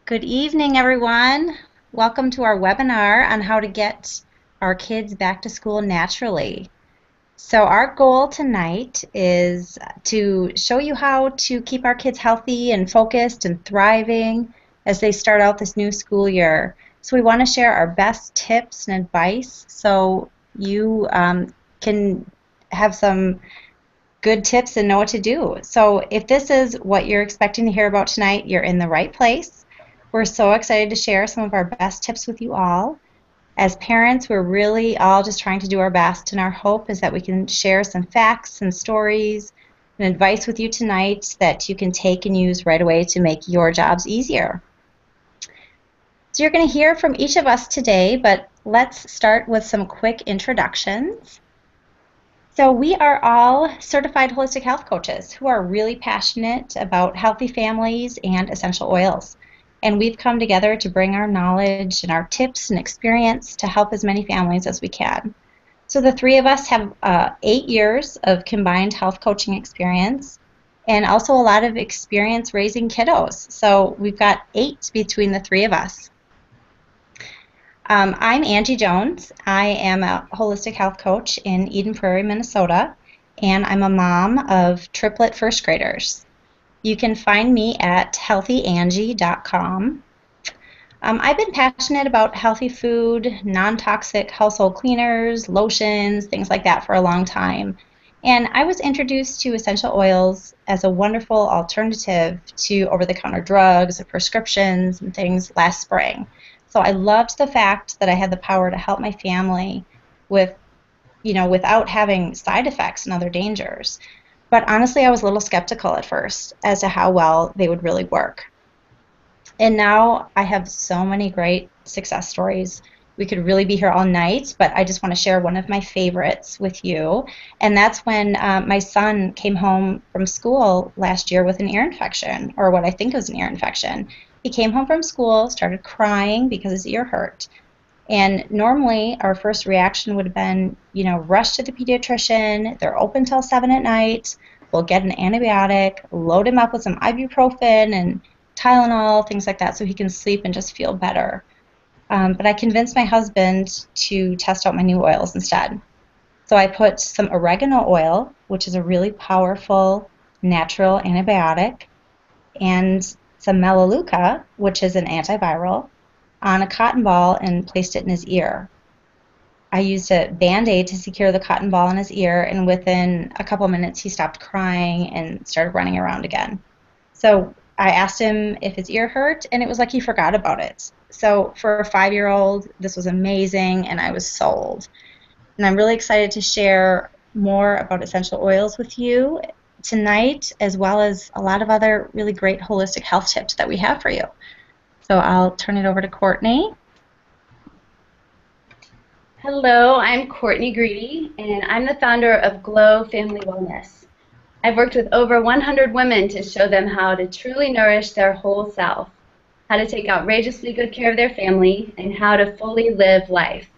Good evening, everyone. Welcome to our webinar on how to get our kids back to school naturally. So our goal tonight is to show you how to keep our kids healthy and focused and thriving as they start out this new school year. So we want to share our best tips and advice so you can have some good tips and know what to do. So if this is what you're expecting to hear about tonight, you're in the right place. We're so excited to share some of our best tips with you all. As parents, we're really all just trying to do our best, and our hope is that we can share some facts and stories and advice with you tonight that you can take and use right away to make your jobs easier. So you're going to hear from each of us today, but let's start with some quick introductions. So we are all certified holistic health coaches who are really passionate about healthy families and essential oils. And we've come together to bring our knowledge and our tips and experience to help as many families as we can. So the three of us have 8 years of combined health coaching experience and also a lot of experience raising kiddos. So we've got 8 between the three of us. I'm Angie Jones. I am a holistic health coach in Eden Prairie, Minnesota, and I'm a mom of triplet first graders. You can find me at healthyangie.com. I've been passionate about healthy food, non-toxic household cleaners, lotions, things like that for a long time. And I was introduced to essential oils as a wonderful alternative to over-the-counter drugs or prescriptions and things last spring. So I loved the fact that I had the power to help my family without having side effects and other dangers. But honestly, I was a little skeptical at first as to how well they would really work. And now I have so many great success stories. We could really be here all night, but I just want to share one of my favorites with you. And that's when my son came home from school last year with an ear infection, or what I think was an ear infection. He came home from school, started crying because his ear hurt. And normally our first reaction would have been, rush to the pediatrician. They're open till 7 at night. We'll get an antibiotic, load him up with some ibuprofen and Tylenol, things like that, so he can sleep and just feel better. But I convinced my husband to test out my new oils instead. So I put some oregano oil, which is a really powerful natural antibiotic, and some melaleuca, which is an antiviral, on a cotton ball and placed it in his ear. I used a Band-Aid to secure the cotton ball in his ear, and within a couple minutes he stopped crying and started running around again. So I asked him if his ear hurt, and it was like he forgot about it. So for a 5-year-old, this was amazing, and I was sold. And I'm really excited to share more about essential oils with you tonight, as well as a lot of other really great holistic health tips that we have for you. So I'll turn it over to Courtney. Hello, I'm Courtney Greedy, and I'm the founder of Glow Family Wellness. I've worked with over 100 women to show them how to truly nourish their whole self, how to take outrageously good care of their family, and how to fully live life.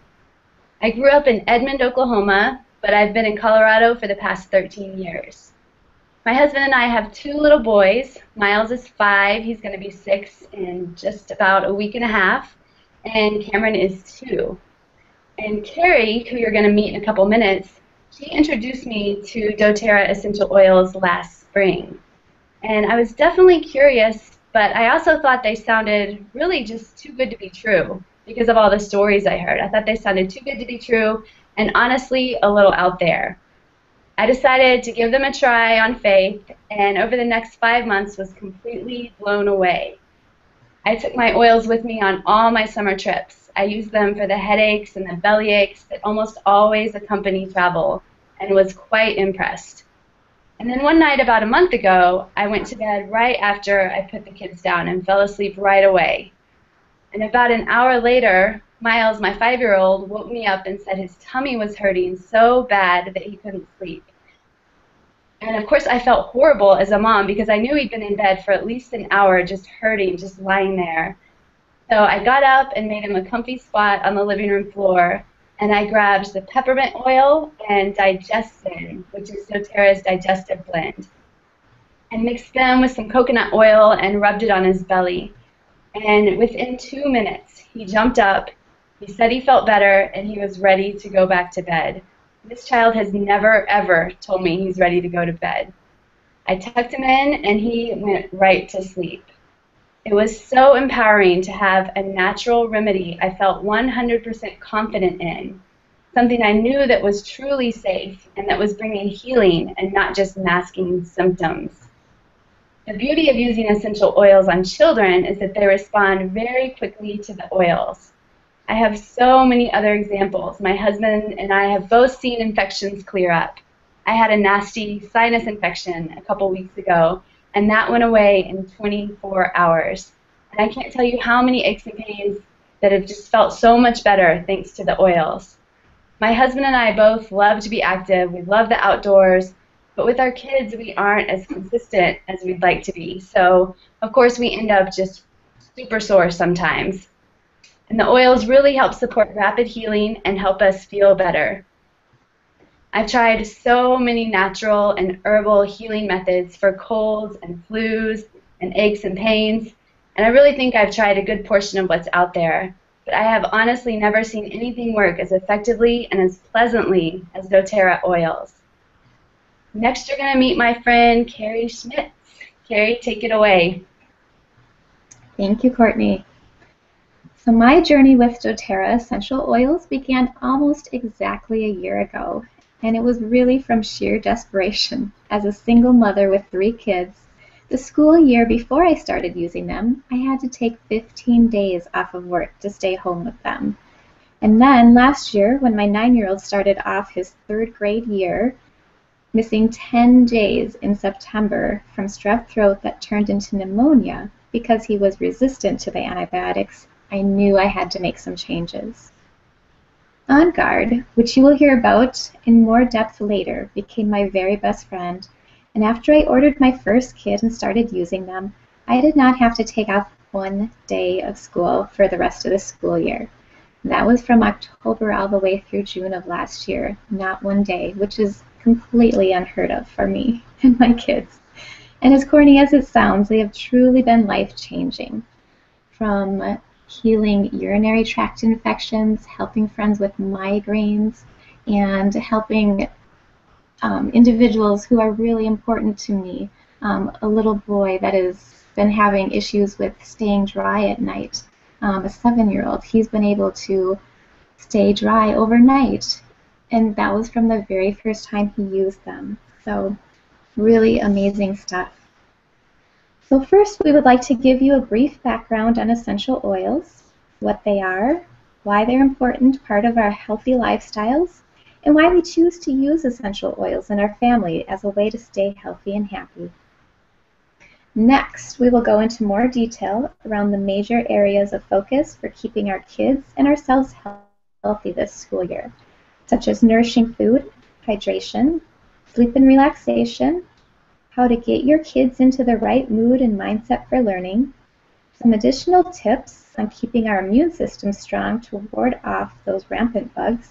I grew up in Edmond, Oklahoma, but I've been in Colorado for the past 13 years. My husband and I have 2 little boys. Miles is 5, he's going to be 6 in just about a week and a half, and Cameron is 2. And Kerry, who you're going to meet in a couple minutes, she introduced me to doTERRA essential oils last spring. And I was definitely curious, but I also thought they sounded really just too good to be true because of all the stories I heard. I thought they sounded too good to be true and honestly a little out there. I decided to give them a try on faith, and over the next 5 months was completely blown away. I took my oils with me on all my summer trips. I used them for the headaches and the belly aches that almost always accompany travel, and was quite impressed. And then one night about a month ago, I went to bed right after I put the kids down and fell asleep right away. And about an hour later, Miles, my 5-year-old, woke me up and said his tummy was hurting so bad that he couldn't sleep. And of course I felt horrible as a mom because I knew he'd been in bed for at least an hour just hurting, just lying there. So I got up and made him a comfy spot on the living room floor, and I grabbed the peppermint oil and Digestin, which is doTERRA's digestive blend, and mixed them with some coconut oil and rubbed it on his belly. And within 2 minutes, he jumped up, he said he felt better, and he was ready to go back to bed. This child has never, ever told me he's ready to go to bed. I tucked him in, and he went right to sleep. It was so empowering to have a natural remedy I felt 100% confident in, something I knew that was truly safe and that was bringing healing and not just masking symptoms. The beauty of using essential oils on children is that they respond very quickly to the oils. I have so many other examples. My husband and I have both seen infections clear up. I had a nasty sinus infection a couple weeks ago, and that went away in 24 hours. And I can't tell you how many aches and pains that have just felt so much better thanks to the oils. My husband and I both love to be active. We love the outdoors. But with our kids, we aren't as consistent as we'd like to be. So, of course, we end up just super sore sometimes. And the oils really help support rapid healing and help us feel better. I've tried so many natural and herbal healing methods for colds and flus and aches and pains, and I really think I've tried a good portion of what's out there. But I have honestly never seen anything work as effectively and as pleasantly as doTERRA oils. Next, you're going to meet my friend Kerry Schmitz. Kerry, take it away. Thank you, Courtney. So my journey with doTERRA essential oils began almost exactly a year ago, and it was really from sheer desperation. As a single mother with 3 kids, the school year before I started using them, I had to take 15 days off of work to stay home with them. And then last year, when my 9-year-old started off his 3rd grade year, missing 10 days in September from strep throat that turned into pneumonia because he was resistant to the antibiotics, I knew I had to make some changes. On Guard, which you will hear about in more depth later, became my very best friend, and after I ordered my first kit and started using them, I did not have to take off 1 day of school for the rest of the school year. That was from October all the way through June of last year, not 1 day, which is completely unheard of for me and my kids. And as corny as it sounds, they have truly been life-changing. From healing urinary tract infections, helping friends with migraines, and helping individuals who are really important to me. A little boy that has been having issues with staying dry at night, a 7-year-old, he's been able to stay dry overnight. And that was from the very first time he used them. So really amazing stuff. So first we would like to give you a brief background on essential oils, what they are, why they're an important part of our healthy lifestyles, and why we choose to use essential oils in our family as a way to stay healthy and happy. Next, we will go into more detail around the major areas of focus for keeping our kids and ourselves healthy this school year, such as nourishing food, hydration, sleep and relaxation, how to get your kids into the right mood and mindset for learning, some additional tips on keeping our immune system strong to ward off those rampant bugs,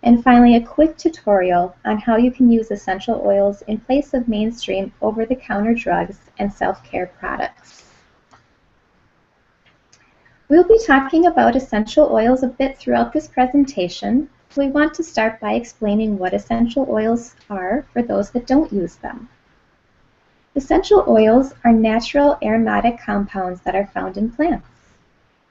and finally a quick tutorial on how you can use essential oils in place of mainstream over-the-counter drugs and self-care products. We'll be talking about essential oils a bit throughout this presentation. We want to start by explaining what essential oils are for those that don't use them. Essential oils are natural aromatic compounds that are found in plants.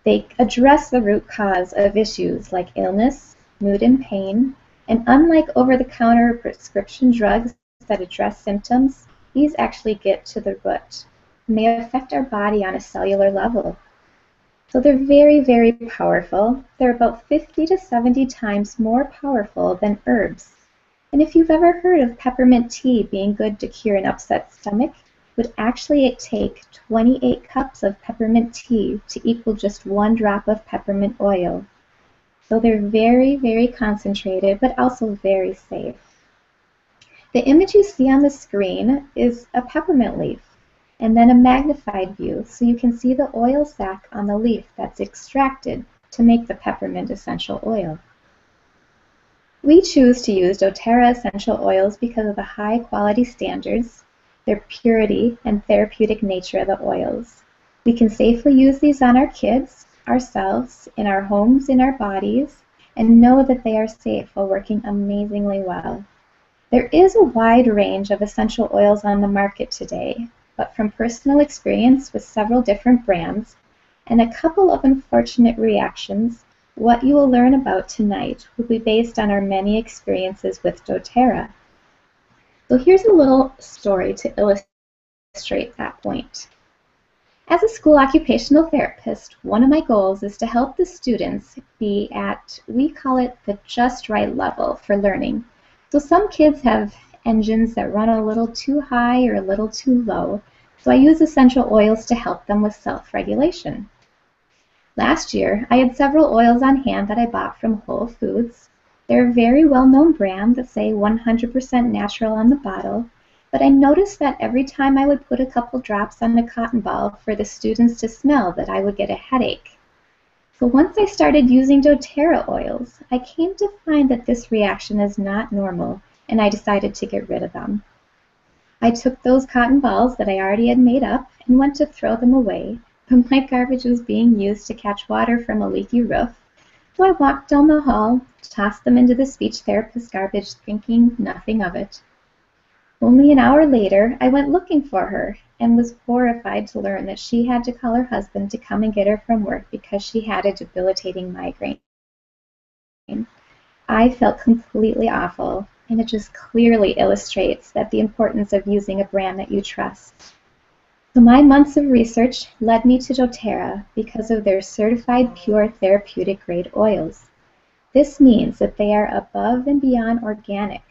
They address the root cause of issues like illness, mood and pain, and unlike over-the-counter prescription drugs that address symptoms, these actually get to the root, and they affect our body on a cellular level. So they're very, very powerful. They're about 50 to 70 times more powerful than herbs. And if you've ever heard of peppermint tea being good to cure an upset stomach, it would actually take 28 cups of peppermint tea to equal just 1 drop of peppermint oil. So they're very, very concentrated, but also very safe. The image you see on the screen is a peppermint leaf, and then a magnified view so you can see the oil sac on the leaf that's extracted to make the peppermint essential oil. We choose to use doTERRA essential oils because of the high quality standards, their purity, and therapeutic nature of the oils. We can safely use these on our kids, ourselves, in our homes, in our bodies, and know that they are safe while working amazingly well. There is a wide range of essential oils on the market today, but from personal experience with several different brands and a couple of unfortunate reactions, what you will learn about tonight will be based on our many experiences with doTERRA. So here's a little story to illustrate that point. As a school occupational therapist, one of my goals is to help the students be at, we call it the just right level for learning. So some kids have engines that run a little too high or a little too low, so I use essential oils to help them with self-regulation. Last year, I had several oils on hand that I bought from Whole Foods. They're a very well-known brand that say 100% natural on the bottle, but I noticed that every time I would put a couple drops on a cotton ball for the students to smell that I would get a headache. So once I started using doTERRA oils, I came to find that this reaction is not normal, and I decided to get rid of them. I took those cotton balls that I already had made up and went to throw them away, but my garbage was being used to catch water from a leaky roof, so I walked down the hall, tossed them into the speech therapist's garbage, thinking nothing of it. Only an hour later, I went looking for her and was horrified to learn that she had to call her husband to come and get her from work because she had a debilitating migraine. I felt completely awful, and it just clearly illustrates that the importance of using a brand that you trust. So my months of research led me to doTERRA because of their certified pure therapeutic grade oils. This means that they are above and beyond organic,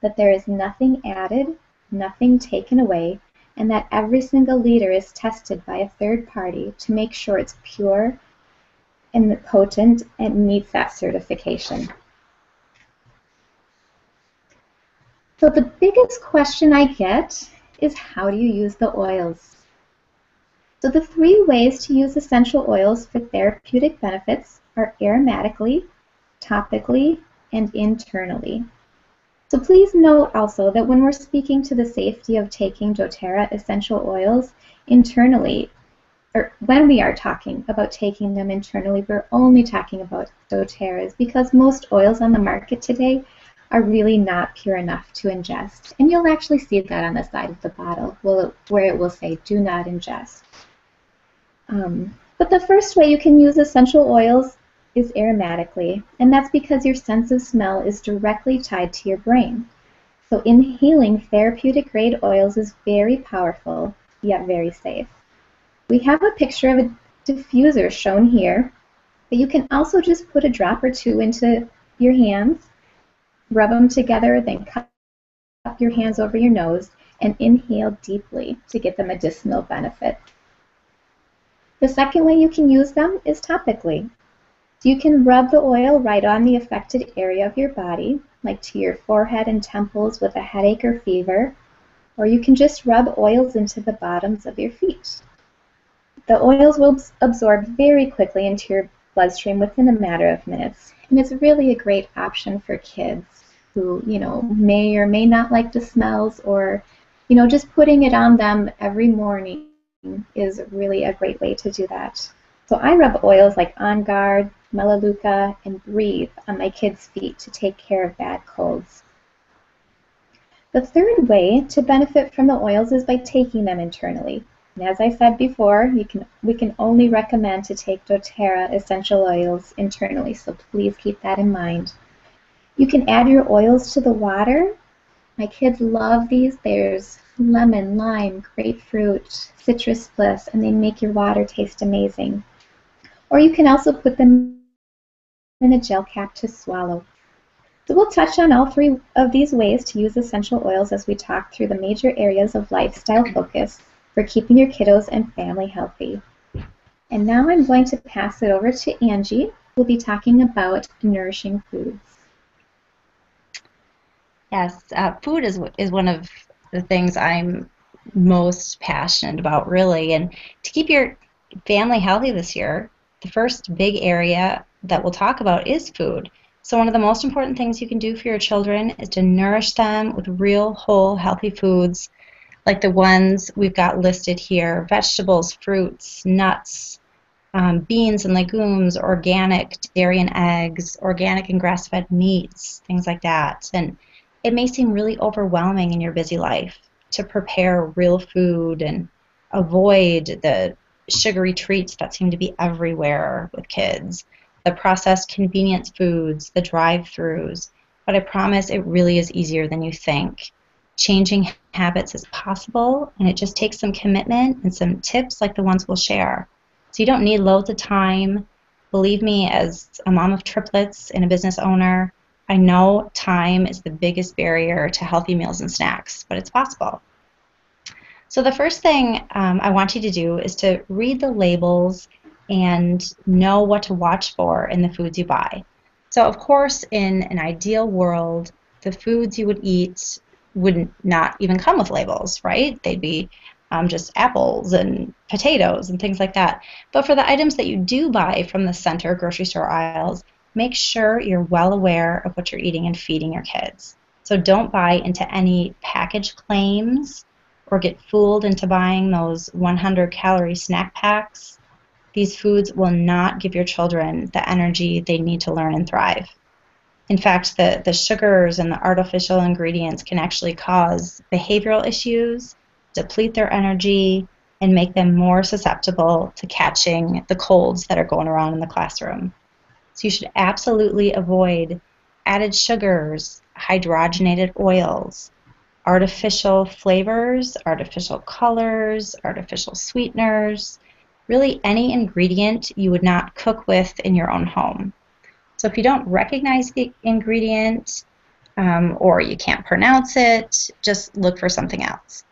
that there is nothing added, nothing taken away, and that every single liter is tested by a third party to make sure it's pure and potent and meets that certification. So the biggest question I get is, how do you use the oils? So the 3 ways to use essential oils for therapeutic benefits are aromatically, topically, and internally. So please note also that when we're speaking to the safety of taking doTERRA essential oils internally, or when we are talking about taking them internally, we're only talking about doTERRAs because most oils on the market today are really not pure enough to ingest. And you'll actually see that on the side of the bottle where it will say, do not ingest. But the first way you can use essential oils is aromatically, and that's because your sense of smell is directly tied to your brain. So inhaling therapeutic grade oils is very powerful, yet very safe. We have a picture of a diffuser shown here, but you can also just put a drop or 2 into your hands, rub them together, then cup your hands over your nose and inhale deeply to get the medicinal benefit. The second way you can use them is topically. So you can rub the oil right on the affected area of your body, like to your forehead and temples with a headache or fever, or you can just rub oils into the bottoms of your feet. The oils will absorb very quickly into your bloodstream within a matter of minutes, and it's really a great option for kids who, may or may not like the smells, or, just putting it on them every morning is really a great way to do that. So I rub oils like On Guard, Melaleuca, and Breathe on my kids' feet to take care of bad colds. The third way to benefit from the oils is by taking them internally. And as I said before, we can only recommend to take doTERRA essential oils internally, so please keep that in mind. You can add your oils to the water. My kids love these. There's lemon, lime, grapefruit, citrus bliss, and they make your water taste amazing. Or you can also put them in a gel cap to swallow. So we'll touch on all 3 of these ways to use essential oils as we talk through the major areas of lifestyle focus for keeping your kiddos and family healthy. And now I'm going to pass it over to Angie, who will be talking about nourishing foods. Yes, food is one of the things I'm most passionate about, really. And to keep your family healthy this year, the first big area that we'll talk about is food. So one of the most important things you can do for your children is to nourish them with real, whole, healthy foods like the ones we've got listed here: vegetables, fruits, nuts, beans and legumes, organic dairy and eggs, organic and grass-fed meats, things like that. And it may seem really overwhelming in your busy life to prepare real food and avoid the sugary treats that seem to be everywhere with kids, the processed convenience foods, the drive-throughs. But I promise it really is easier than you think. Changing habits is possible, and it just takes some commitment and some tips like the ones we'll share. So you don't need loads of time. Believe me, as a mom of triplets and a business owner, I know time is the biggest barrier to healthy meals and snacks, but it's possible. So the first thing I want you to do is to read the labels and know what to watch for in the foods you buy. So of course, in an ideal world, the foods you would eat would not even come with labels, right? They'd be just apples and potatoes and things like that. But for the items that you do buy from the center grocery store aisles, make sure you're well aware of what you're eating and feeding your kids. So don't buy into any package claims or get fooled into buying those 100-calorie snack packs. These foods will not give your children the energy they need to learn and thrive. In fact, the sugars and the artificial ingredients can actually cause behavioral issues, deplete their energy, and make them more susceptible to catching the colds that are going around in the classroom. So you should absolutely avoid added sugars, hydrogenated oils, artificial flavors, artificial colors, artificial sweeteners, really any ingredient you would not cook with in your own home. So if you don't recognize the ingredient or you can't pronounce it, just look for something else.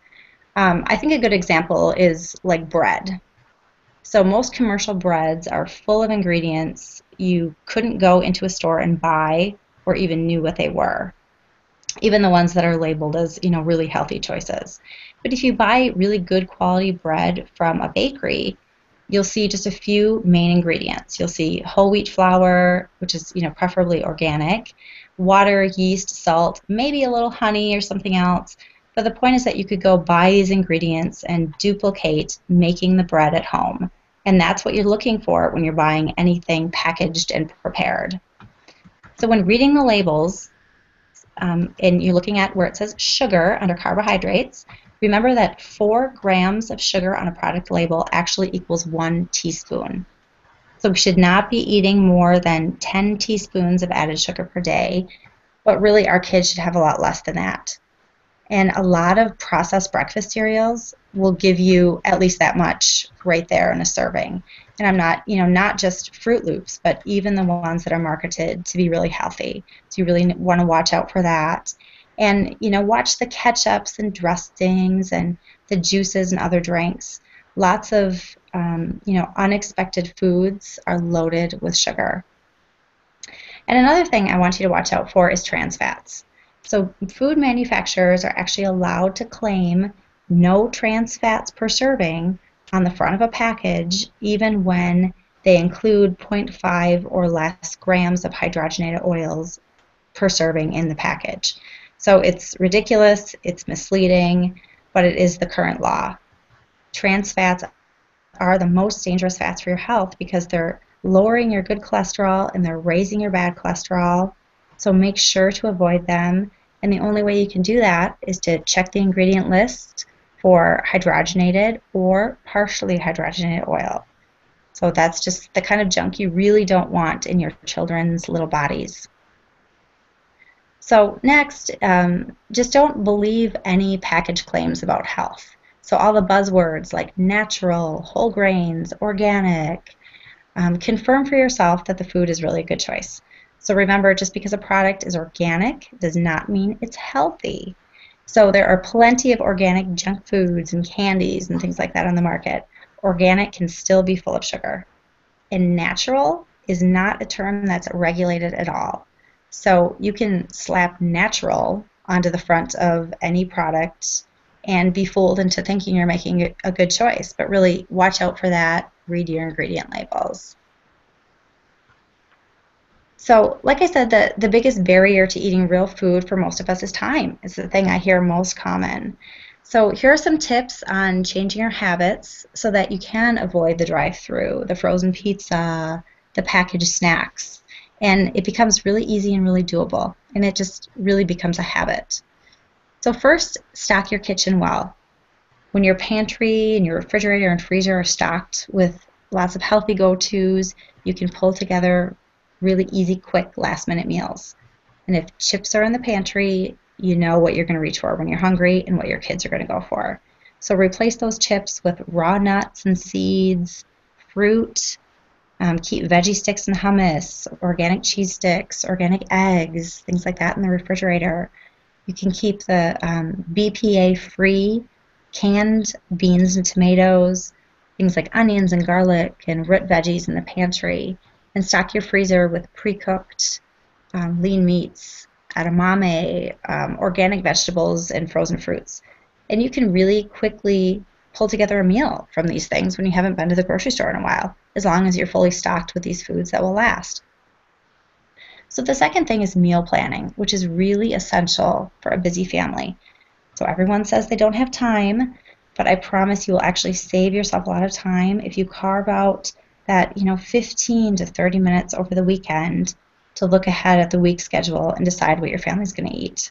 I think a good example is like bread. So most commercial breads are full of ingredients you couldn't go into a store and buy or even knew what they were, even the ones that are labeled as, really healthy choices. But if you buy really good quality bread from a bakery, you'll see just a few main ingredients. You'll see whole wheat flour, which is, preferably organic, water, yeast, salt, maybe a little honey or something else. But the point is that you could go buy these ingredients and duplicate making the bread at home. And that's what you're looking for when you're buying anything packaged and prepared. So when reading the labels, and you're looking at where it says sugar under carbohydrates, remember that 4 grams of sugar on a product label actually equals 1 teaspoon. So we should not be eating more than 10 teaspoons of added sugar per day, but really our kids should have a lot less than that. And a lot of processed breakfast cereals will give you at least that much right there in a serving. And I'm not just Fruit Loops, but even the ones that are marketed to be really healthy. So you really want to watch out for that. And, watch the ketchups and dressings and the juices and other drinks. Lots of, unexpected foods are loaded with sugar. And another thing I want you to watch out for is trans fats. So food manufacturers are actually allowed to claim no trans fats per serving on the front of a package, even when they include 0.5 or less grams of hydrogenated oils per serving in the package. So it's ridiculous, it's misleading, but it is the current law. Trans fats are the most dangerous fats for your health because they're lowering your good cholesterol and they're raising your bad cholesterol. So make sure to avoid them. And the only way you can do that is to check the ingredient list for hydrogenated or partially hydrogenated oil. So that's just the kind of junk you really don't want in your children's little bodies. So next, just don't believe any package claims about health. So all the buzzwords like natural, whole grains, organic, confirm for yourself that the food is really a good choice. So remember, just because a product is organic does not mean it's healthy. So there are plenty of organic junk foods and candies and things like that on the market. Organic can still be full of sugar. And natural is not a term that's regulated at all. So you can slap natural onto the front of any product and be fooled into thinking you're making a good choice. But really, watch out for that. Read your ingredient labels. So, like I said, the biggest barrier to eating real food for most of us is time. It's the thing I hear most common. So here are some tips on changing your habits so that you can avoid the drive-through, the frozen pizza, the packaged snacks. And it becomes really easy and really doable, and it just really becomes a habit. So first, stock your kitchen well. When your pantry and your refrigerator and freezer are stocked with lots of healthy go-tos, you can pull together really easy, quick, last-minute meals. And if chips are in the pantry, you know what you're going to reach for when you're hungry and what your kids are going to go for. So replace those chips with raw nuts and seeds, fruit. Keep veggie sticks and hummus, organic cheese sticks, organic eggs, things like that in the refrigerator. You can keep the BPA-free canned beans and tomatoes, things like onions and garlic and root veggies in the pantry, and stock your freezer with pre-cooked lean meats, edamame, organic vegetables, and frozen fruits. And you can really quickly pull together a meal from these things when you haven't been to the grocery store in a while, as long as you're fully stocked with these foods that will last. So the second thing is meal planning, which is really essential for a busy family. So everyone says they don't have time, but I promise you will actually save yourself a lot of time if you carve out that 15 to 30 minutes over the weekend to look ahead at the week schedule and decide what your family's going to eat.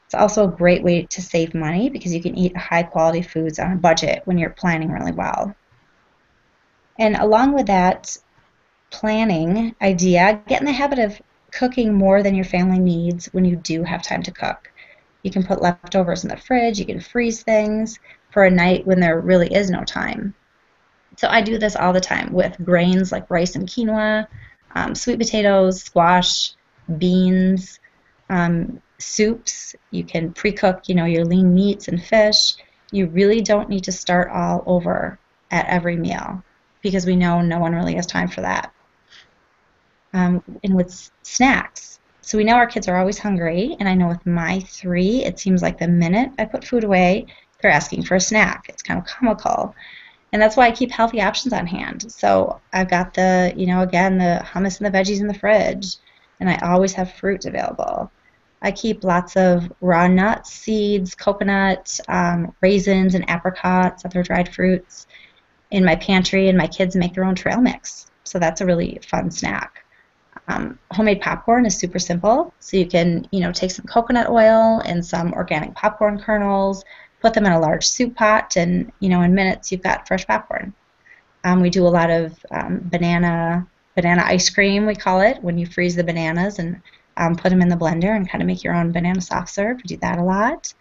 It's also a great way to save money because you can eat high quality foods on a budget when you're planning really well. And along with that planning idea, get in the habit of cooking more than your family needs when you do have time to cook. You can put leftovers in the fridge, you can freeze things for a night when there really is no time. So I do this all the time with grains like rice and quinoa, sweet potatoes, squash, beans, soups. You can pre-cook, your lean meats and fish. You really don't need to start all over at every meal because we know no one really has time for that. And with snacks, so we know our kids are always hungry, and I know with my 3, it seems like the minute I put food away, they're asking for a snack. It's kind of comical. And that's why I keep healthy options on hand. So I've got the, again, the hummus and the veggies in the fridge, and I always have fruit available. I keep lots of raw nuts, seeds, coconut, raisins, and apricots, other dried fruits in my pantry, and my kids make their own trail mix. So that's a really fun snack. Homemade popcorn is super simple. So you can, take some coconut oil and some organic popcorn kernels, put them in a large soup pot, and, in minutes you've got fresh popcorn. We do a lot of banana ice cream, we call it, when you freeze the bananas and put them in the blender and kind of make your own banana soft serve. We do that a lot.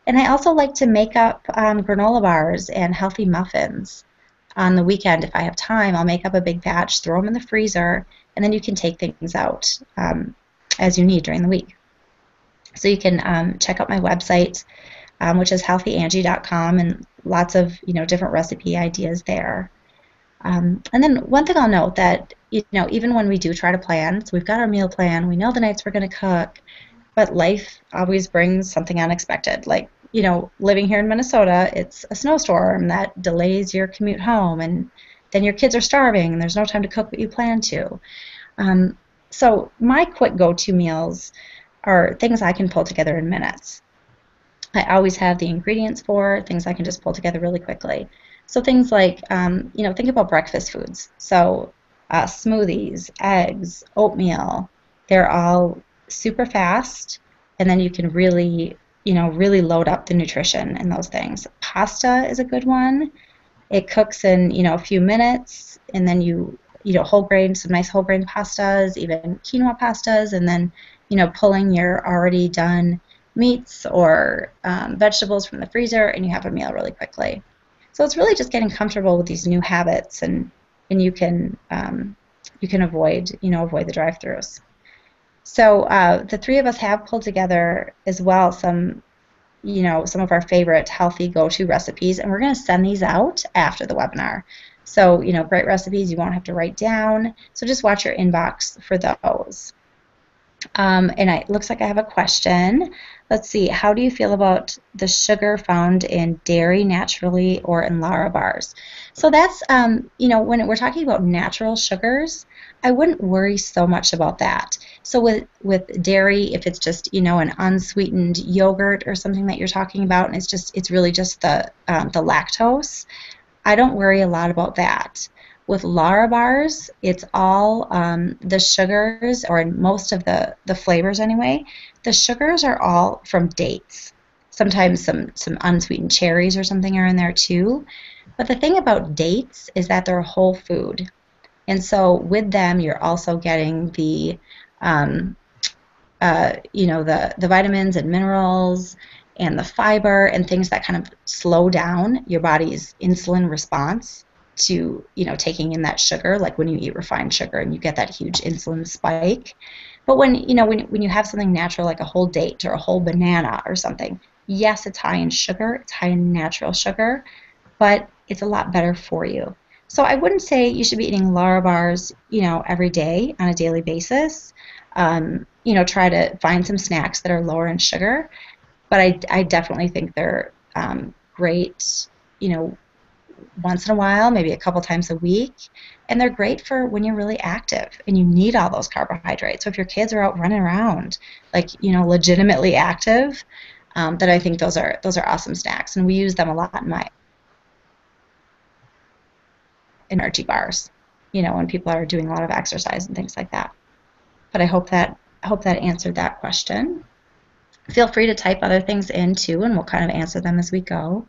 And I also like to make up granola bars and healthy muffins. On the weekend, if I have time, I'll make up a big batch, throw them in the freezer, and then you can take things out as you need during the week. So you can check out my website, which is healthyangie.com, and lots of different recipe ideas there. And then one thing I'll note that even when we do try to plan, so we've got our meal plan, we know the nights we're going to cook, but life always brings something unexpected. Like living here in Minnesota, it's a snowstorm that delays your commute home, and then your kids are starving, and there's no time to cook what you plan to. So my quick go-to meals are things I can pull together in minutes. I always have the ingredients for things I can just pull together really quickly. So things like, think about breakfast foods. So smoothies, eggs, oatmeal, they're all super fast, and then you can really load up the nutrition in those things. Pasta is a good one. It cooks in, a few minutes, and then whole grain, some nice whole grain pastas, even quinoa pastas, and then, pulling your already done meats or vegetables from the freezer, and you have a meal really quickly. So it's really just getting comfortable with these new habits, and you can avoid the drive-throughs. So the 3 of us have pulled together as well some of our favorite healthy go-to recipes, and we're going to send these out after the webinar. So great recipes you won't have to write down. So just watch your inbox for those. And it looks like I have a question. Let's see. How do you feel about the sugar found in dairy naturally or in Lara bars? So that's, when we're talking about natural sugars, I wouldn't worry so much about that. So with dairy, if it's just, an unsweetened yogurt or something that you're talking about, and it's really just the lactose, I don't worry a lot about that. With Lara bars, it's all the sugars, or in most of the flavors anyway, the sugars are all from dates. Sometimes some unsweetened cherries or something are in there too. But the thing about dates is that they're a whole food. And so with them, you're also getting um, the vitamins and minerals and the fiber and things that kind of slow down your body's insulin response to, taking in that sugar, like when you eat refined sugar and you get that huge insulin spike. But when you have something natural like a whole date or a whole banana or something, yes, it's high in sugar, it's high in natural sugar, but it's a lot better for you. So I wouldn't say you should be eating Lara bars, every day on a daily basis. Try to find some snacks that are lower in sugar, but I definitely think they're great, once in a while, maybe a couple times a week, and they're great for when you're really active and you need all those carbohydrates. So if your kids are out running around, like, legitimately active, then I think those are awesome snacks, and we use them a lot in my energy bars, when people are doing a lot of exercise and things like that. But I hope that answered that question. Feel free to type other things in too, and we'll kind of answer them as we go.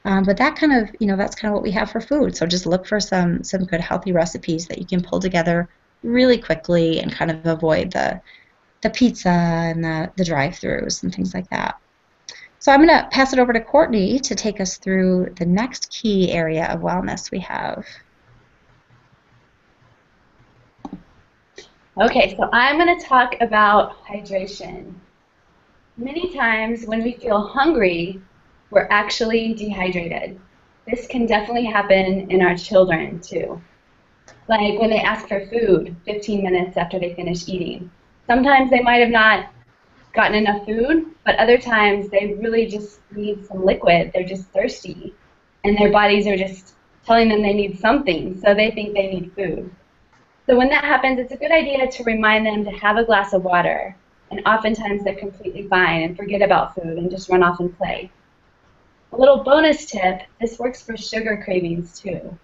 But that kind of, that's kind of what we have for food. So just look for some good healthy recipes that you can pull together really quickly and kind of avoid the pizza and the drive-throughs and things like that. So I'm going to pass it over to Courtney to take us through the next key area of wellness we have. Okay, so I'm going to talk about hydration. Many times when we feel hungry, we're actually dehydrated. This can definitely happen in our children too. Like when they ask for food 15 minutes after they finish eating. Sometimes they might have not gotten enough food, but other times they really just need some liquid. They're just thirsty, and their bodies are just telling them they need something, so they think they need food. So when that happens, it's a good idea to remind them to have a glass of water, and oftentimes they're completely fine and forget about food and just run off and play. A little bonus tip, this works for sugar cravings too.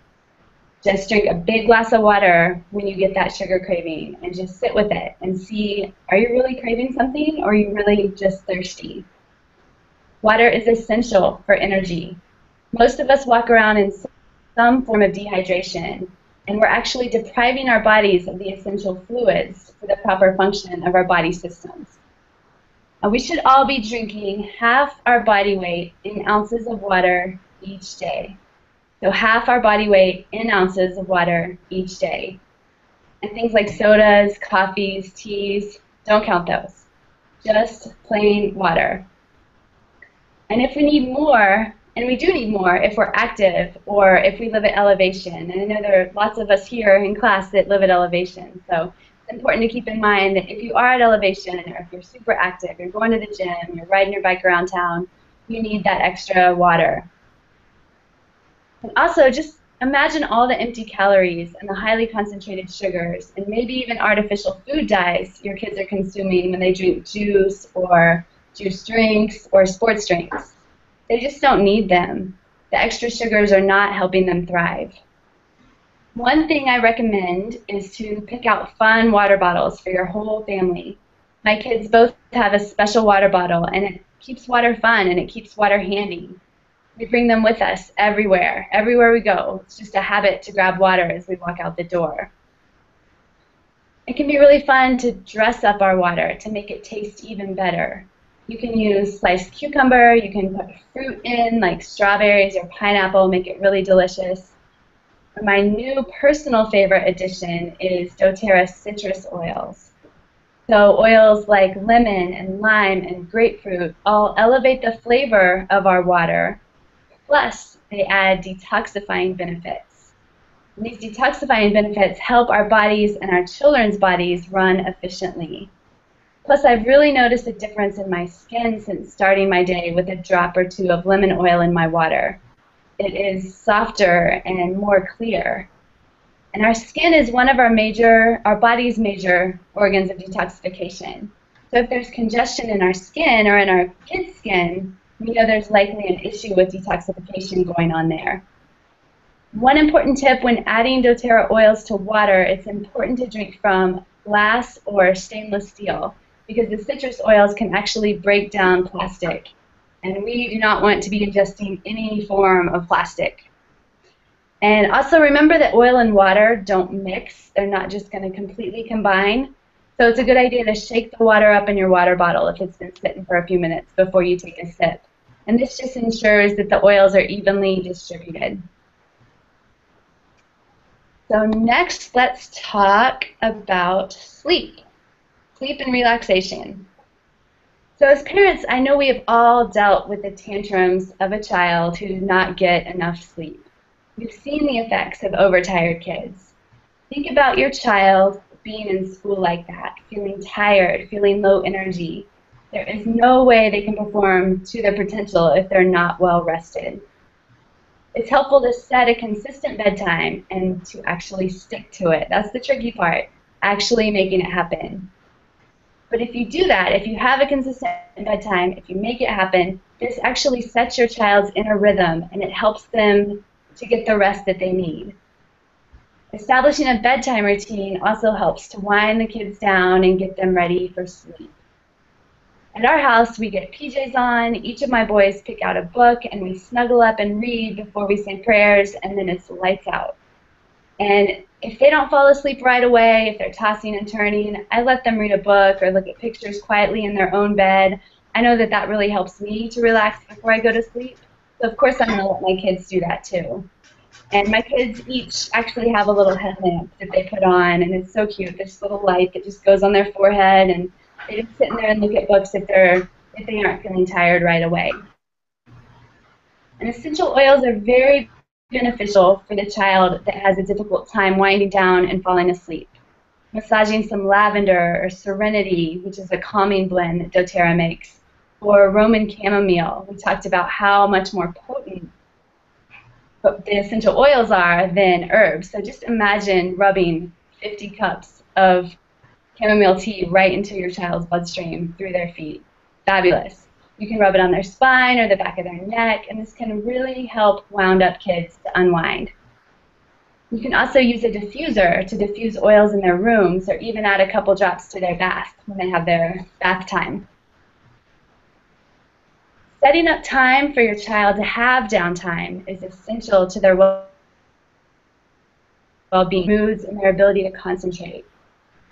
Just drink a big glass of water when you get that sugar craving and just sit with it and see, are you really craving something or are you really just thirsty? Water is essential for energy. Most of us walk around in some form of dehydration, and we're actually depriving our bodies of the essential fluids for the proper function of our body systems. We should all be drinking half our body weight in ounces of water each day. So half our body weight in ounces of water each day. And things like sodas, coffees, teas, don't count those. Just plain water. And if we need more, and we do need more if we're active or if we live at elevation, and I know there are lots of us here in class that live at elevation, so it's important to keep in mind that if you are at elevation or if you're super active, you're going to the gym, you're riding your bike around town, you need that extra water. And also, just imagine all the empty calories and the highly concentrated sugars and maybe even artificial food dyes your kids are consuming when they drink juice or juice drinks or sports drinks. They just don't need them. The extra sugars are not helping them thrive. One thing I recommend is to pick out fun water bottles for your whole family. My kids both have a special water bottle, and it keeps water fun and it keeps water handy. We bring them with us everywhere we go. It's just a habit to grab water as we walk out the door. It can be really fun to dress up our water to make it taste even better. You can use sliced cucumber, you can put fruit in like strawberries or pineapple, make it really delicious. My new personal favorite addition is doTERRA citrus oils. So oils like lemon and lime and grapefruit all elevate the flavor of our water, plus they add detoxifying benefits. And these detoxifying benefits help our bodies and our children's bodies run efficiently. Plus, I've really noticed a difference in my skin since starting my day with a drop or two of lemon oil in my water. It is softer and more clear. And our skin is one of our body's major organs of detoxification. So if there's congestion in our skin or in our kids' skin, we know there's likely an issue with detoxification going on there. One important tip when adding doTERRA oils to water, it's important to drink from glass or stainless steel because the citrus oils can actually break down plastic. And we do not want to be ingesting any form of plastic. And also remember that oil and water don't mix. They're not just going to completely combine. So it's a good idea to shake the water up in your water bottle if it's been sitting for a few minutes before you take a sip. And this just ensures that the oils are evenly distributed. So next, let's talk about sleep and relaxation. So as parents, I know we have all dealt with the tantrums of a child who did not get enough sleep. We've seen the effects of overtired kids. Think about your child being in school like that, feeling tired, feeling low energy. There is no way they can perform to their potential if they're not well rested. It's helpful to set a consistent bedtime and to actually stick to it. That's the tricky part, actually making it happen. But if you do that, if you have a consistent bedtime, if you make it happen, this actually sets your child's inner rhythm and it helps them to get the rest that they need. Establishing a bedtime routine also helps to wind the kids down and get them ready for sleep. At our house, we get PJs on, each of my boys pick out a book, and we snuggle up and read before we say prayers, and then it's lights out. And if they don't fall asleep right away, if they're tossing and turning, I let them read a book or look at pictures quietly in their own bed. I know that that really helps me to relax before I go to sleep. So of course I'm going to let my kids do that too. And my kids each actually have a little headlamp that they put on, and it's so cute. This little light that just goes on their forehead, and they just sit in there and look at books if they aren't feeling tired right away. And essential oils are very beneficial for the child that has a difficult time winding down and falling asleep. Massaging some lavender or serenity, which is a calming blend that doTERRA makes, or Roman chamomile. We talked about how much more potent the essential oils are than herbs. So just imagine rubbing 50 cups of chamomile tea right into your child's bloodstream through their feet. Fabulous. You can rub it on their spine or the back of their neck, and this can really help wound up kids to unwind. You can also use a diffuser to diffuse oils in their rooms, or even add a couple drops to their bath when they have their bath time. Setting up time for your child to have downtime is essential to their well-being, moods, and their ability to concentrate.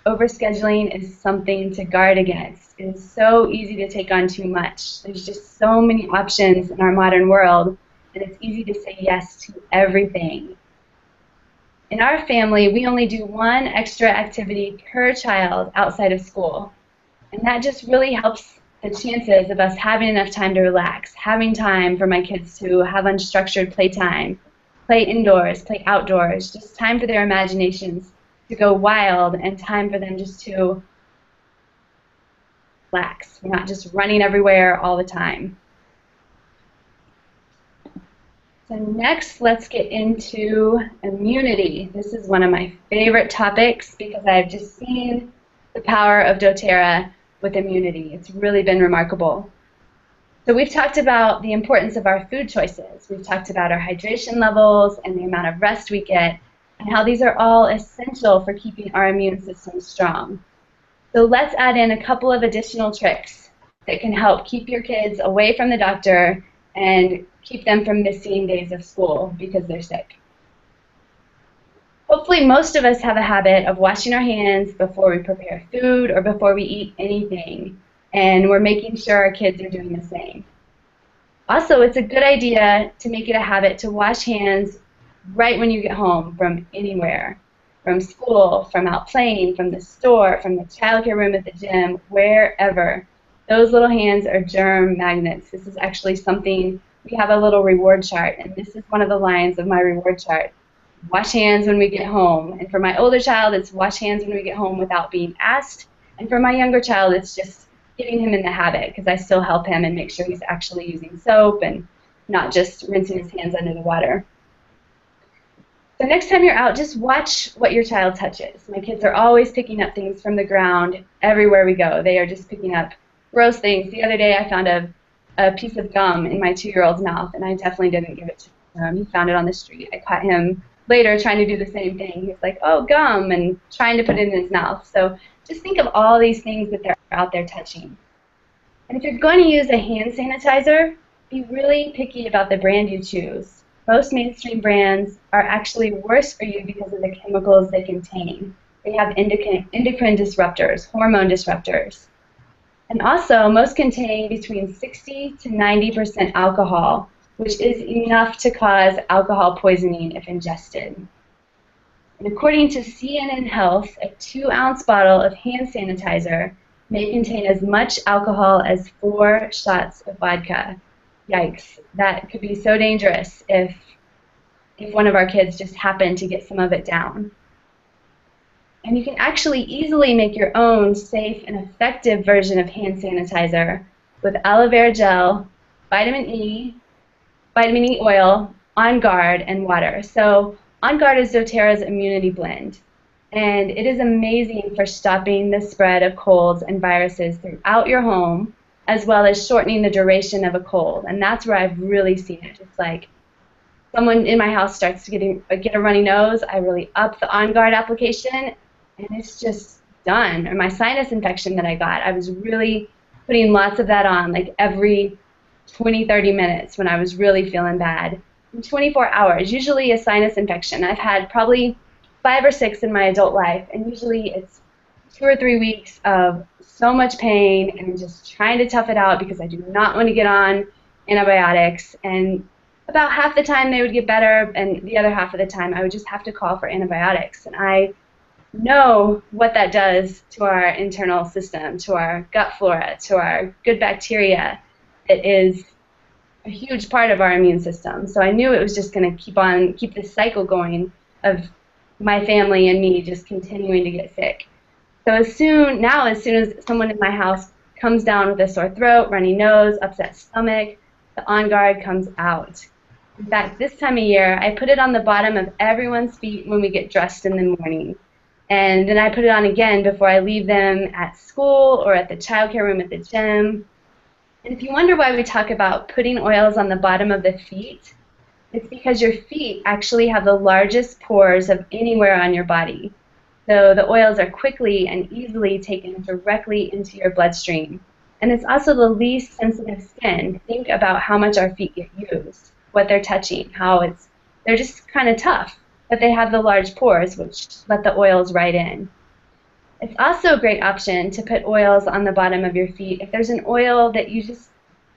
Overscheduling is something to guard against. It is so easy to take on too much. There's just so many options in our modern world, and it's easy to say yes to everything. In our family, we only do one extra activity per child outside of school, and that just really helps the chances of us having enough time to relax, having time for my kids to have unstructured playtime, play indoors, play outdoors, just time for their imaginations to go wild, and time for them just to relax. We're not just running everywhere all the time. So next, let's get into immunity. This is one of my favorite topics because I've just seen the power of doTERRA with immunity. It's really been remarkable. So we've talked about the importance of our food choices. We've talked about our hydration levels and the amount of rest we get, and how these are all essential for keeping our immune system strong. So let's add in a couple of additional tricks that can help keep your kids away from the doctor and keep them from missing days of school because they're sick. Hopefully most of us have a habit of washing our hands before we prepare food or before we eat anything, and we're making sure our kids are doing the same. Also, it's a good idea to make it a habit to wash hands right when you get home from anywhere, from school, from out playing, from the store, from the childcare room at the gym, wherever. Those little hands are germ magnets. This is actually something, we have a little reward chart, and this is one of the lines of my reward chart. Wash hands when we get home. And for my older child, it's wash hands when we get home without being asked, And for my younger child, it's just getting him in the habit, because I still help him and make sure he's actually using soap and not just rinsing his hands under the water. So next time you're out, just watch what your child touches. My kids are always picking up things from the ground everywhere we go. They are just picking up gross things. The other day I found a piece of gum in my 2-year-old's mouth, and I definitely didn't give it to him. He found it on the street. I caught him later trying to do the same thing. He was like, oh, gum, and trying to put it in his mouth. So just think of all these things that they're out there touching. And if you're going to use a hand sanitizer, be really picky about the brand you choose. Most mainstream brands are actually worse for you because of the chemicals they contain. They have endocrine disruptors, hormone disruptors. And also, most contain between 60 to 90% alcohol, which is enough to cause alcohol poisoning if ingested. And according to CNN Health, a 2-ounce bottle of hand sanitizer may contain as much alcohol as 4 shots of vodka. Yikes, that could be so dangerous if one of our kids just happened to get some of it down. And you can actually easily make your own safe and effective version of hand sanitizer with aloe vera gel, vitamin E oil, On Guard, and water. So On Guard is doTERRA's immunity blend, and it is amazing for stopping the spread of colds and viruses throughout your home, as well as shortening the duration of a cold. And that's where I've really seen it. It's like someone in my house starts to get a runny nose, I really up the On Guard application, and it's just done. Or my sinus infection that I got, I was really putting lots of that on, like every 20, 30 minutes when I was really feeling bad. In 24 hours, usually a sinus infection. I've had probably 5 or 6 in my adult life, and usually it's 2 or 3 weeks of so much pain and just trying to tough it out because I do not want to get on antibiotics. And about half the time they would get better, and the other half of the time I would just have to call for antibiotics. And I know what that does to our internal system, to our gut flora, to our good bacteria. It is a huge part of our immune system. So I knew it was just going to keep this cycle going of my family and me just continuing to get sick. So as soon as someone in my house comes down with a sore throat, runny nose, upset stomach, the On Guard comes out. In fact, this time of year, I put it on the bottom of everyone's feet when we get dressed in the morning. And then I put it on again before I leave them at school or at the childcare room at the gym. And if you wonder why we talk about putting oils on the bottom of the feet, it's because your feet actually have the largest pores of anywhere on your body. So the oils are quickly and easily taken directly into your bloodstream. And it's also the least sensitive skin. Think about how much our feet get used, what they're touching, they're just kind of tough, but they have the large pores which let the oils right in. It's also a great option to put oils on the bottom of your feet if there's an oil that you just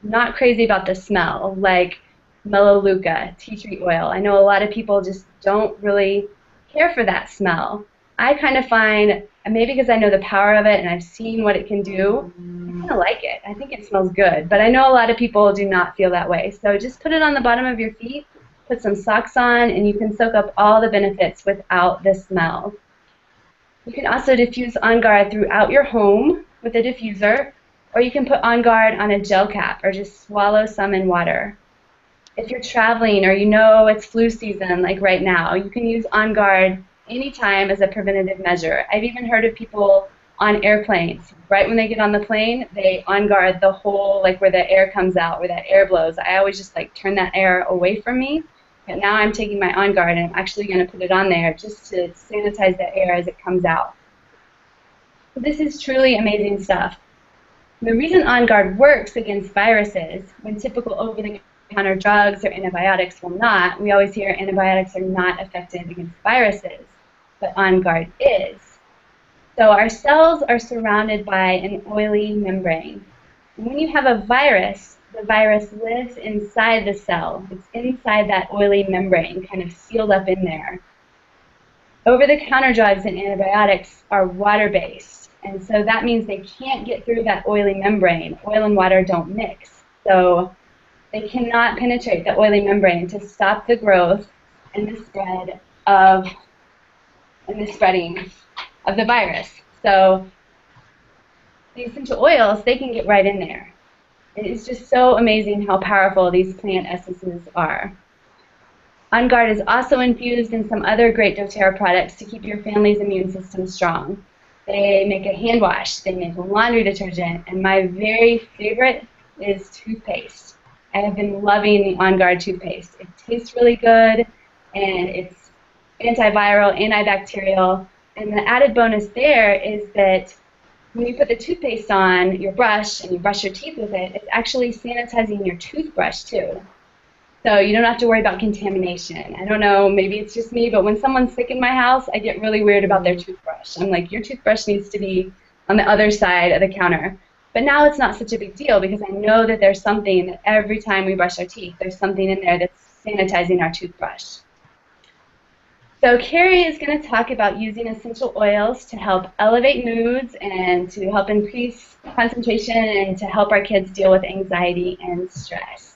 not crazy about the smell, like Melaleuca, tea tree oil. I know a lot of people just don't really care for that smell. I kind of find, maybe because I know the power of it and I've seen what it can do, I kind of like it. I think it smells good. But I know a lot of people do not feel that way. So just put it on the bottom of your feet, put some socks on, and you can soak up all the benefits without the smell. You can also diffuse On Guard throughout your home with a diffuser, or you can put On Guard on a gel cap or just swallow some in water. If you're traveling or you know it's flu season like right now, you can use On Guard anytime as a preventative measure. I've even heard of people on airplanes. Right when they get on the plane, they On Guard the whole, like where the air comes out, where that air blows. I always just like turn that air away from me. But now I'm taking my On Guard and I'm actually going to put it on there just to sanitize the air as it comes out. So this is truly amazing stuff. The reason On Guard works against viruses when typical over-the-counter drugs or antibiotics will not, we always hear antibiotics are not effective against viruses, but On Guard is. So our cells are surrounded by an oily membrane. And when you have a virus, the virus lives inside the cell. It's inside that oily membrane, kind of sealed up in there. Over-the-counter drugs and antibiotics are water-based, and so that means they can't get through that oily membrane. Oil and water don't mix, so they cannot penetrate the oily membrane to stop the growth and the spreading of the virus. So the essential oils, they can get right in there. And it's just so amazing how powerful these plant essences are. On Guard is also infused in some other great doTERRA products to keep your family's immune system strong. They make a hand wash, they make laundry detergent, and my very favorite is toothpaste. I have been loving the On Guard toothpaste. It tastes really good, and it's antiviral, antibacterial, and the added bonus there is that when you put the toothpaste on your brush and you brush your teeth with it, it's actually sanitizing your toothbrush too. So you don't have to worry about contamination. I don't know, maybe it's just me, but when someone's sick in my house, I get really weird about their toothbrush. I'm like, your toothbrush needs to be on the other side of the counter. But now it's not such a big deal because I know that there's something that every time we brush our teeth, there's something in there that's sanitizing our toothbrush. So Kerry is going to talk about using essential oils to help elevate moods and to help increase concentration and to help our kids deal with anxiety and stress.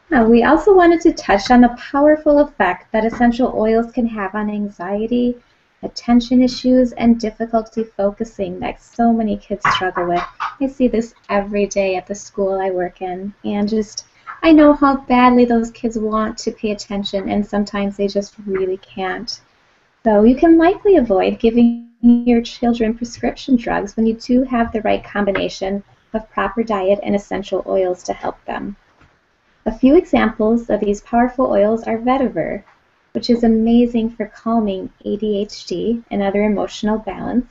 We also wanted to touch on the powerful effect that essential oils can have on anxiety, attention issues, and difficulty focusing that so many kids struggle with. I see this every day at the school I work in, and I know how badly those kids want to pay attention, and sometimes they just really can't. So you can likely avoid giving your children prescription drugs when you do have the right combination of proper diet and essential oils to help them. A few examples of these powerful oils are vetiver, which is amazing for calming ADHD and other emotional balance.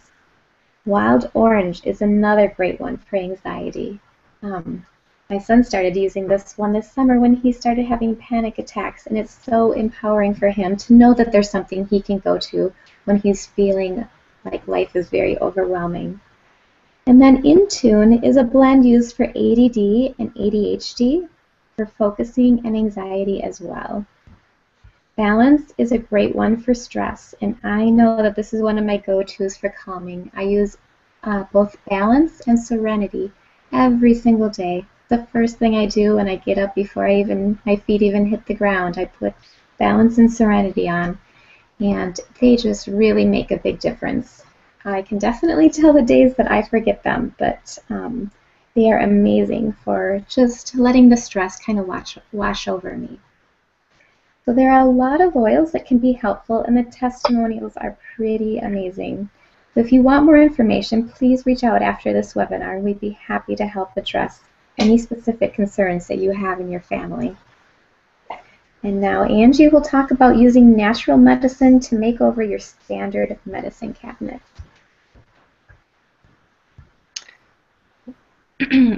Wild orange is another great one for anxiety. My son started using this one this summer when he started having panic attacks, and it's so empowering for him to know that there's something he can go to when he's feeling like life is very overwhelming. And then Intune is a blend used for ADD and ADHD, for focusing and anxiety as well. Balance is a great one for stress, and I know that this is one of my go-tos for calming. I use both Balance and Serenity every single day. The first thing I do when I get up before my feet even hit the ground, I put Balance and Serenity on, and they just really make a big difference. I can definitely tell the days that I forget them, but they are amazing for just letting the stress kind of wash over me. So there are a lot of oils that can be helpful, and the testimonials are pretty amazing. So if you want more information, please reach out after this webinar. We'd be happy to help address any specific concerns that you have in your family. And now Angie will talk about using natural medicine to make over your standard medicine cabinet.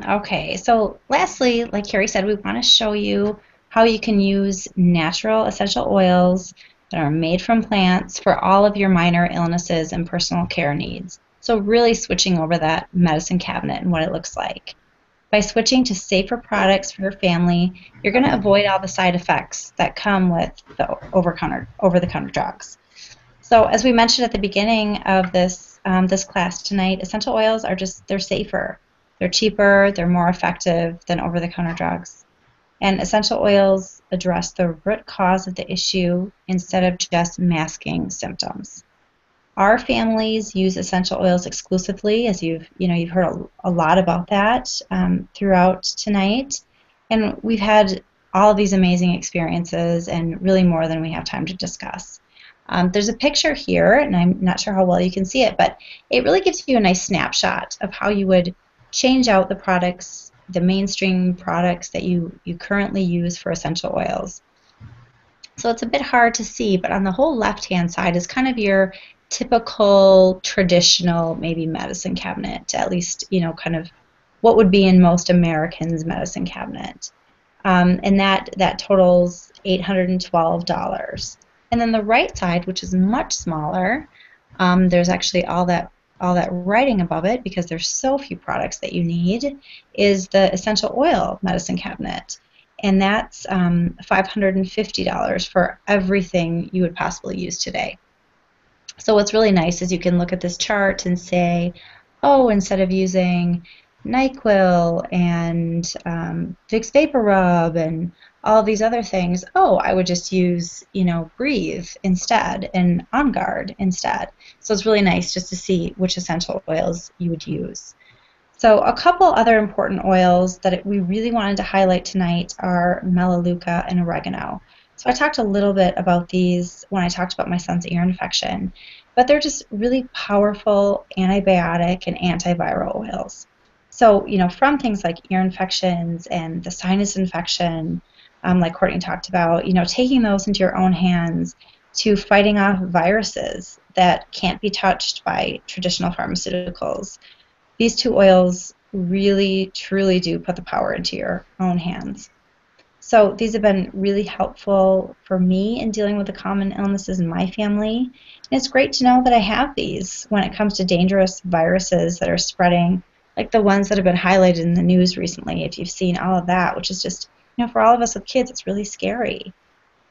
Okay, so lastly, like Kerry said, we want to show you how you can use natural essential oils that are made from plants for all of your minor illnesses and personal care needs. So really switching over that medicine cabinet and what it looks like. By switching to safer products for your family, you're going to avoid all the side effects that come with the over-the-counter drugs. So as we mentioned at the beginning of this class tonight, essential oils they're safer. They're cheaper, they're more effective than over-the-counter drugs. And essential oils address the root cause of the issue instead of just masking symptoms. Our families use essential oils exclusively, as you've heard a lot about that throughout tonight. And we've had all of these amazing experiences and really more than we have time to discuss. There's a picture here, and I'm not sure how well you can see it, but it really gives you a nice snapshot of how you would change out the products, the mainstream products that you currently use for essential oils. So it's a bit hard to see, but on the whole left-hand side is kind of your typical traditional maybe medicine cabinet, at least kind of what would be in most Americans' medicine cabinet. And that totals $812. And then the right side, which is much smaller, there's actually all that writing above it because there's so few products that you need, is the essential oil medicine cabinet. And that's $550 for everything you would possibly use today. So what's really nice is you can look at this chart and say, oh, instead of using NyQuil and Vicks Vapor Rub and all these other things. Oh, I would just use, Breathe instead and On Guard instead. So it's really nice just to see which essential oils you would use. So a couple other important oils that we really wanted to highlight tonight are melaleuca and oregano. So I talked a little bit about these when I talked about my son's ear infection, but they're just really powerful antibiotic and antiviral oils. So, from things like ear infections and the sinus infection, like Courtney talked about, taking those into your own hands to fighting off viruses that can't be touched by traditional pharmaceuticals. These two oils really, truly do put the power into your own hands. So these have been really helpful for me in dealing with the common illnesses in my family. And it's great to know that I have these when it comes to dangerous viruses that are spreading, like the ones that have been highlighted in the news recently, if you've seen all of that, which is just, for all of us with kids, it's really scary.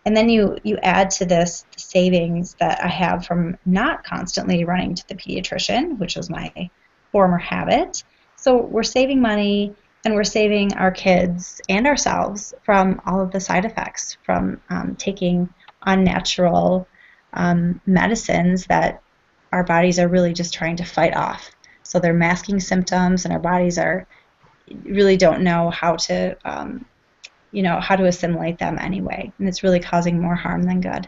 And then you add to this the savings that I have from not constantly running to the pediatrician, which was my former habit. So we're saving money and we're saving our kids and ourselves from all of the side effects from taking unnatural medicines that our bodies are really just trying to fight off. So they're masking symptoms, and our bodies really don't know how to assimilate them anyway, and it's really causing more harm than good.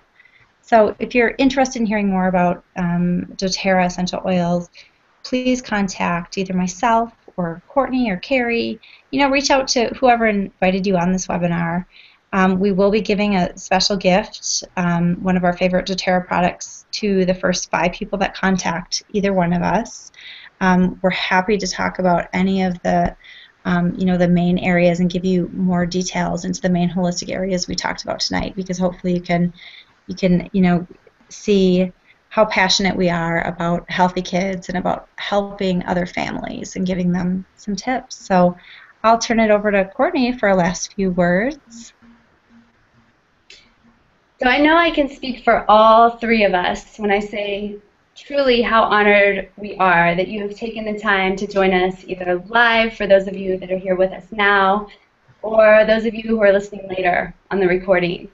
So if you're interested in hearing more about doTERRA essential oils, please contact either myself or Courtney or Kerry. Reach out to whoever invited you on this webinar. We will be giving a special gift, one of our favorite doTERRA products, to the first 5 people that contact either one of us. We're happy to talk about any of the the main areas and give you more details into the main holistic areas we talked about tonight, because hopefully you can see how passionate we are about healthy kids and about helping other families and giving them some tips. So I'll turn it over to Courtney for a last few words. So I know I can speak for all 3 of us when I say truly how honored we are that you have taken the time to join us either live, for those of you that are here with us now, or those of you who are listening later on the recording.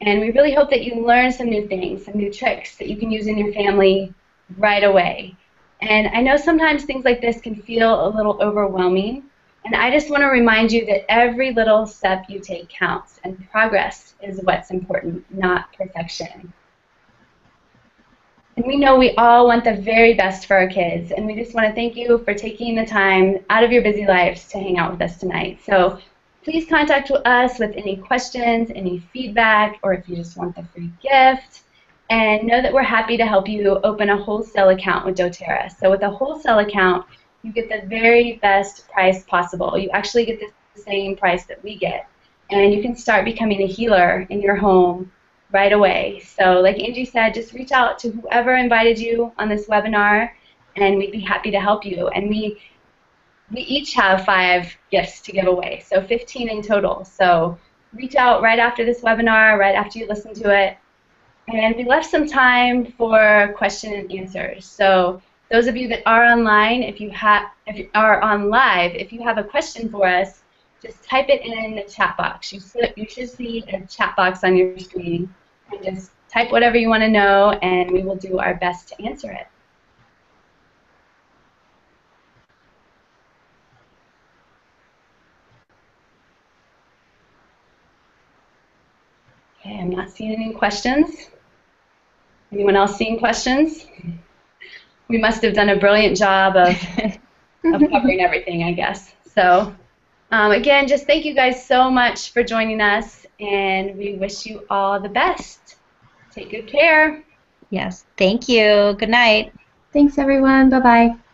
And we really hope that you learn some new things, some new tricks that you can use in your family right away. And I know sometimes things like this can feel a little overwhelming, and I just want to remind you that every little step you take counts, and progress is what's important, not perfection. And we know we all want the very best for our kids, and we just want to thank you for taking the time out of your busy lives to hang out with us tonight. So please contact us with any questions, any feedback, or if you just want the free gift. And know that we're happy to help you open a wholesale account with doTERRA. So with a wholesale account, you get the very best price possible. You actually get the same price that we get. And you can start becoming a healer in your home right away. So like Angie said, just reach out to whoever invited you on this webinar, and we'd be happy to help you. And we each have 5 gifts to give away, so 15 in total. So reach out right after this webinar, right after you listen to it. And we left some time for question and answers. So those of you that are online, if you are on live, if you have a question for us, just type it in the chat box. You should see a chat box on your screen, and just type whatever you want to know, and we will do our best to answer it. Okay, I'm not seeing any questions. Anyone else seeing questions? We must have done a brilliant job of covering everything, I guess. So again, just thank you guys so much for joining us, and we wish you all the best. Take good care. Yes, thank you. Good night. Thanks, everyone. Bye-bye.